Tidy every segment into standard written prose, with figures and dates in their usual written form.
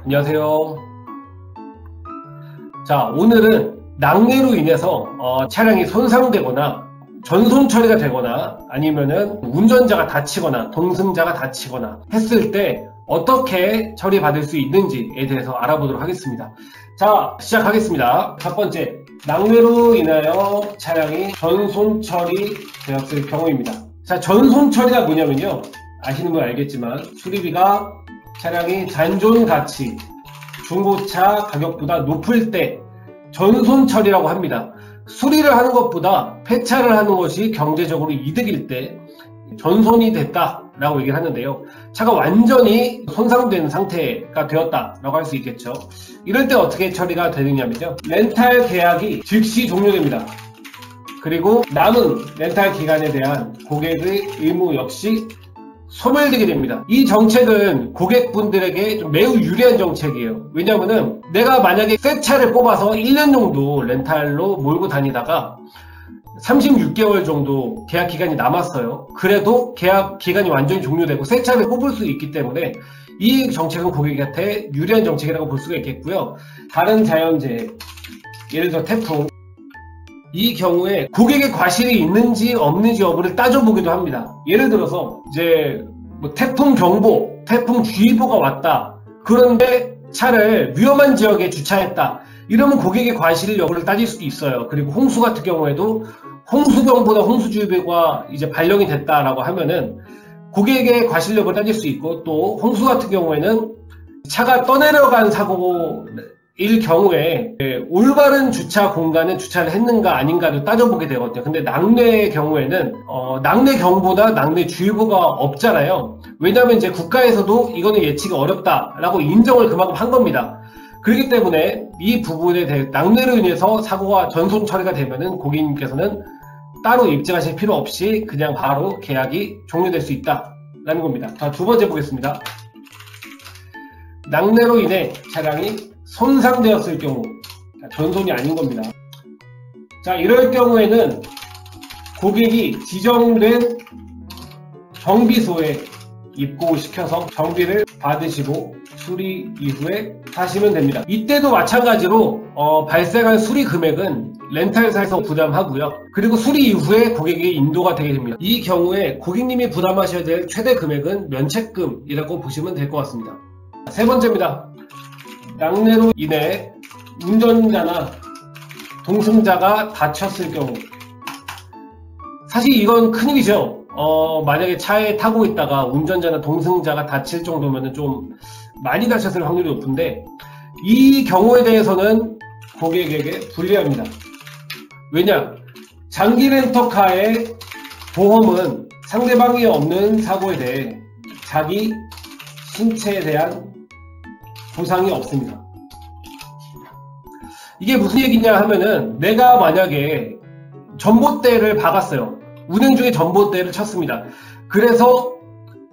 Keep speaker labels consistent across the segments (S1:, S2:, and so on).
S1: 안녕하세요. 자, 오늘은 낙뢰로 인해서 차량이 손상되거나 전손 처리가 되거나 아니면은 운전자가 다치거나 동승자가 다치거나 했을 때 어떻게 처리받을 수 있는지에 대해서 알아보도록 하겠습니다. 자, 시작하겠습니다. 첫 번째, 낙뢰로 인하여 차량이 전손 처리되었을 경우입니다. 자, 전손 처리가 뭐냐면요, 아시는 분 알겠지만 수리비가 차량이 잔존 가치, 중고차 가격보다 높을 때 전손 처리라고 합니다. 수리를 하는 것보다 폐차를 하는 것이 경제적으로 이득일 때 전손이 됐다라고 얘기를 하는데요. 차가 완전히 손상된 상태가 되었다라고 할 수 있겠죠. 이럴 때 어떻게 처리가 되느냐면요, 렌탈 계약이 즉시 종료됩니다. 그리고 남은 렌탈 기간에 대한 고객의 의무 역시 소멸되게 됩니다. 이 정책은 고객분들에게 좀 매우 유리한 정책이에요. 왜냐하면 내가 만약에 새 차를 뽑아서 1년 정도 렌탈로 몰고 다니다가 36개월 정도 계약 기간이 남았어요. 그래도 계약 기간이 완전히 종료되고 새 차를 뽑을 수 있기 때문에 이 정책은 고객한테 유리한 정책이라고 볼 수가 있겠고요. 다른 자연재해, 예를 들어 태풍, 이 경우에 고객의 과실이 있는지 없는지 여부를 따져보기도 합니다. 예를 들어서 이제 뭐 태풍 경보, 태풍 주의보가 왔다. 그런데 차를 위험한 지역에 주차했다. 이러면 고객의 과실 여부를 따질 수도 있어요. 그리고 홍수 같은 경우에도 홍수경보다 홍수주의보가 이제 발령이 됐다라고 하면은 고객의 과실 여부를 따질 수 있고, 또 홍수 같은 경우에는 차가 떠내려간 사고일 경우에 올바른 주차 공간에 주차를 했는가 아닌가도 따져보게 되거든요. 근데 낙뢰의 경우에는 낙뢰 경보나 낙뢰 주의보가 없잖아요. 왜냐하면 이제 국가에서도 이거는 예측이 어렵다라고 인정을 그만큼 한 겁니다. 그렇기 때문에 이 부분에 대해 낙뢰로 인해서 사고가 전손 처리가 되면은 고객님께서는 따로 입증하실 필요 없이 그냥 바로 계약이 종료될 수 있다라는 겁니다. 자, 두 번째 보겠습니다. 낙뢰로 인해 차량이 손상되었을 경우, 전손이 아닌 겁니다. 자, 이럴 경우에는 고객이 지정된 정비소에 입고시켜서 정비를 받으시고 수리 이후에 사시면 됩니다. 이때도 마찬가지로 발생한 수리 금액은 렌탈사에서 부담하고요. 그리고 수리 이후에 고객에게 인도가 되게 됩니다. 이 경우에 고객님이 부담하셔야 될 최대 금액은 면책금이라고 보시면 될 것 같습니다. 세 번째입니다. 낙뢰로 인해 운전자나 동승자가 다쳤을 경우, 사실 이건 큰일이죠. 만약에 차에 타고 있다가 운전자나 동승자가 다칠 정도면 좀 많이 다쳤을 확률이 높은데, 이 경우에 대해서는 고객에게 불리합니다. 왜냐? 장기 렌터카의 보험은 상대방이 없는 사고에 대해 자기 신체에 대한 보상이 없습니다. 이게 무슨 얘기냐 하면은, 내가 만약에 전봇대를 박았어요. 운행 중에 전봇대를 쳤습니다. 그래서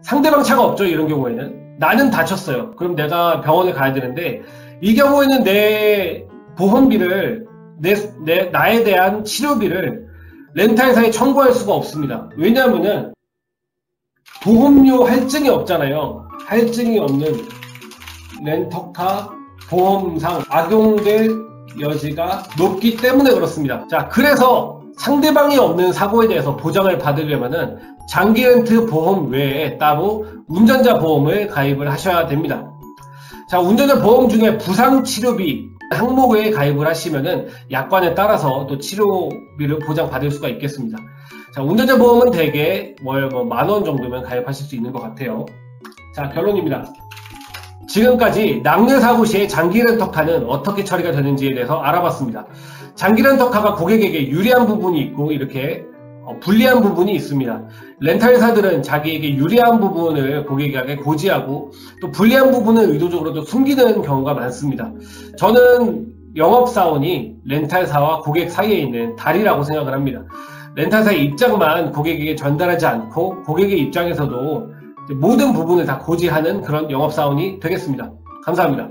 S1: 상대방 차가 없죠. 이런 경우에는 나는 다쳤어요. 그럼 내가 병원에 가야 되는데, 이 경우에는 내 보험비를 나에 대한 치료비를 렌탈사에 청구할 수가 없습니다. 왜냐하면은 보험료 할증이 없잖아요. 할증이 없는 렌터카 보험상 악용될 여지가 높기 때문에 그렇습니다. 자, 그래서 상대방이 없는 사고에 대해서 보장을 받으려면은 장기 렌트 보험 외에 따로 운전자 보험을 가입을 하셔야 됩니다. 자, 운전자 보험 중에 부상 치료비 항목에 가입을 하시면은 약관에 따라서 또 치료비를 보장받을 수가 있겠습니다. 자, 운전자 보험은 대개 월 10,000원 정도면 가입하실 수 있는 것 같아요. 자, 결론입니다. 지금까지 낙뢰 사고 시에 장기 렌터카는 어떻게 처리가 되는지에 대해서 알아봤습니다. 장기 렌터카가 고객에게 유리한 부분이 있고 이렇게 불리한 부분이 있습니다. 렌탈사들은 자기에게 유리한 부분을 고객에게 고지하고 또 불리한 부분을 의도적으로도 숨기는 경우가 많습니다. 저는 영업사원이 렌탈사와 고객 사이에 있는 다리라고 생각을 합니다. 렌탈사의 입장만 고객에게 전달하지 않고 고객의 입장에서도 모든 부분을 다 고지하는 그런 영업사원이 되겠습니다. 감사합니다.